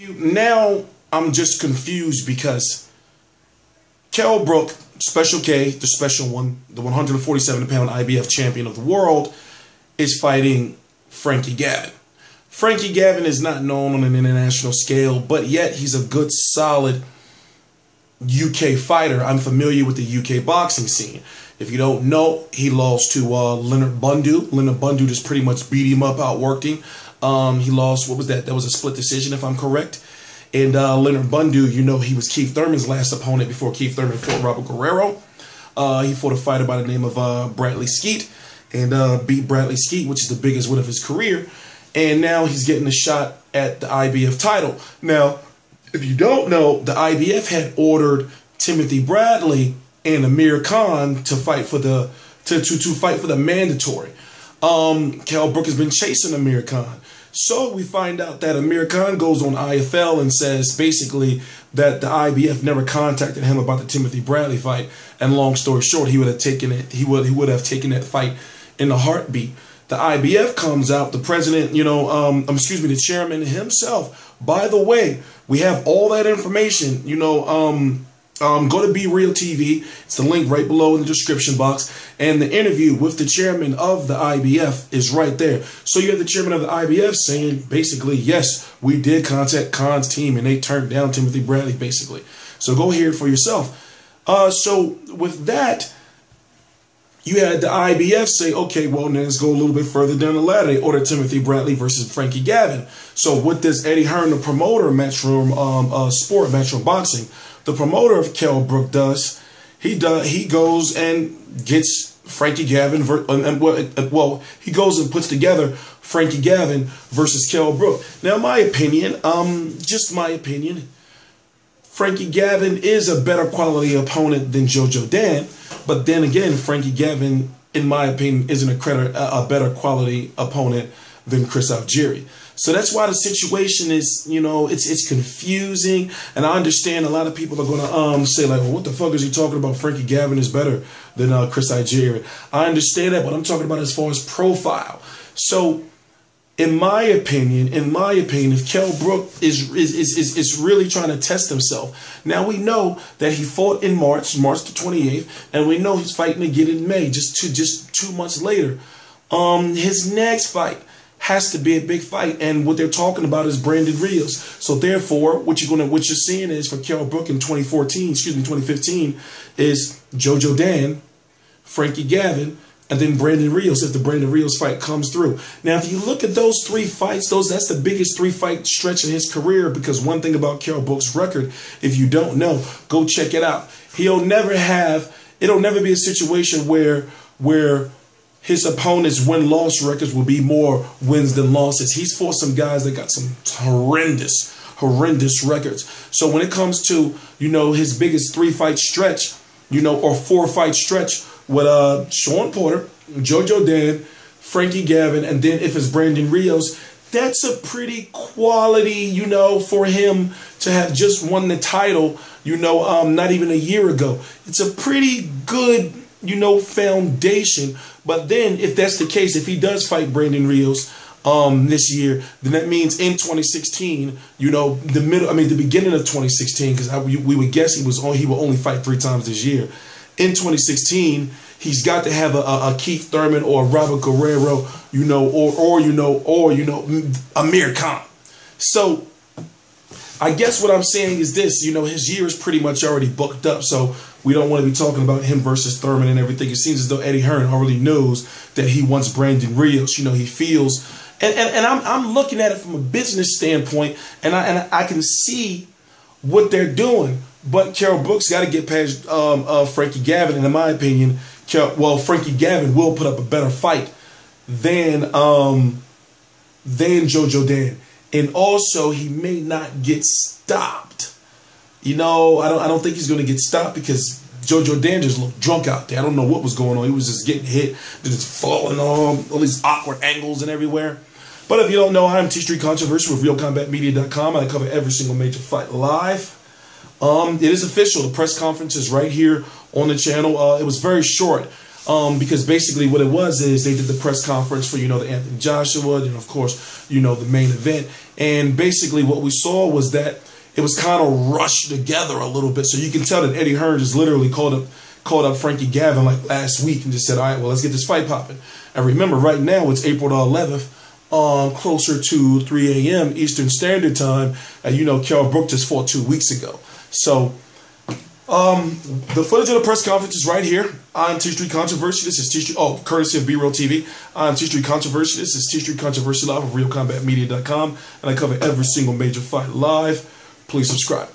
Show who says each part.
Speaker 1: Now I'm just confused because Kell Brook, Special K, the special one, the 147-pound IBF champion of the world, is fighting Frankie Gavin. Frankie Gavin is not known on an international scale, but yet he's a good, solid UK fighter. I'm familiar with the UK boxing scene. If you don't know, he lost to Leonard Bundu. Leonard Bundu just pretty much beat him up, outworked him. He lost, what was that? That was a split decision, if I'm correct. And Leonard Bundu, you know, he was Keith Thurman's last opponent before Keith Thurman fought Robert Guerrero. He fought a fighter by the name of Bradley Skeet and beat Bradley Skeet, which is the biggest win of his career. And now he's getting a shot at the IBF title. Now, if you don't know, the IBF had ordered Timothy Bradley and Amir Khan to fight for the fight for the mandatory. Kell Brook has been chasing Amir Khan. So we find out that Amir Khan goes on IFL and says basically that the IBF never contacted him about the Timothy Bradley fight. And long story short, he would have taken it. He would have taken that fight in a heartbeat. The IBF comes out, the president, you know, excuse me, the chairman himself. By the way, we have all that information, you know, go to Be Real TV. It's the link right below in the description box. And the interview with the chairman of the IBF is right there. So you have the chairman of the IBF saying basically, yes, we did contact Khan's team and they turned down Timothy Bradley, basically. So go hear it for yourself. So with that, you had the IBF say, okay, well, now let's go a little bit further down the ladder. They ordered Timothy Bradley versus Frankie Gavin. So what does Eddie Hearn, the promoter of Matchroom Sport, Matchroom Boxing, the promoter of Kell Brook does, he goes and gets Frankie Gavin, he goes and puts together Frankie Gavin versus Kell Brook. Now, my opinion, just my opinion, Frankie Gavin is a better quality opponent than JoJo Dan. But then again, Frankie Gavin, in my opinion, isn't a better quality opponent than Chris Algieri. So that's why the situation is, you know, it's confusing. And I understand a lot of people are going to say, like, well, what the fuck is he talking about? Frankie Gavin is better than Chris Algieri. I understand that, but I'm talking about as far as profile. So in my opinion, if Kell Brook is really trying to test himself. Now we know that he fought in March the 28th, and we know he's fighting again in May, just 2 months later. His next fight has to be a big fight, and what they're talking about is Brandon Rios. So therefore, what you're seeing is for Kell Brook in 2015, is JoJo Dan, Frankie Gavin, and then Brandon Rios, if the Brandon Rios fight comes through. Now, if you look at those 3 fights, that's the biggest 3-fight stretch in his career, because one thing about Kell Brook's record, if you don't know, go check it out. It'll never be a situation where his opponent's win-loss records will be more wins than losses. He's fought some guys that got some horrendous records. So when it comes to, you know, his biggest 3-fight stretch, you know, or 4-fight stretch, with Sean Porter, JoJo Dan, Frankie Gavin, and then if it's Brandon Rios, that's a pretty quality, you know, for him to have just won the title, you know, not even a year ago. It's a pretty good, you know, foundation. But then if that's the case, if he does fight Brandon Rios this year, then that means in 2016, you know, the beginning of 2016, because we would guess he will only fight 3 times this year. In 2016, he's got to have a Keith Thurman or a Robert Guerrero, you know, or Amir Khan. So I guess what I'm saying is this, you know, his year is pretty much already booked up. So we don't want to be talking about him versus Thurman and everything. It seems as though Eddie Hearn already knows that he wants Brandon Rios. You know, he feels, and I'm looking at it from a business standpoint, and I can see what they're doing. But Kell Brook's got to get past Frankie Gavin, and in my opinion, Frankie Gavin will put up a better fight than JoJo Dan, and also he may not get stopped. You know, I don't think he's going to get stopped because JoJo Dan just looked drunk out there. I don't know what was going on. He was just getting hit, just falling on all these awkward angles and everywhere. But if you don't know, I'm TstreeT Controversy with RealCombatMedia.com. I cover every single major fight live. It is official. The press conference is right here on the channel. It was very short. Because basically what it was is they did the press conference for, the Anthony Joshua, and of course, the main event. And basically what we saw was that it was kind of rushed together a little bit. So you can tell that Eddie Hearn just literally called up Frankie Gavin like last week and just said, all right, well, let's get this fight popping. And remember, right now it's April the 11th, closer to 3 a.m. Eastern Standard Time. And Kell Brook just fought 2 weeks ago. So the footage of the press conference is right here on TstreeT Controversy. This is TstreeT, courtesy of B-Roll TV. On TstreeT Controversy. This is TstreeT Controversy live of RealCombatMedia.com. And I cover every single major fight live. Please subscribe.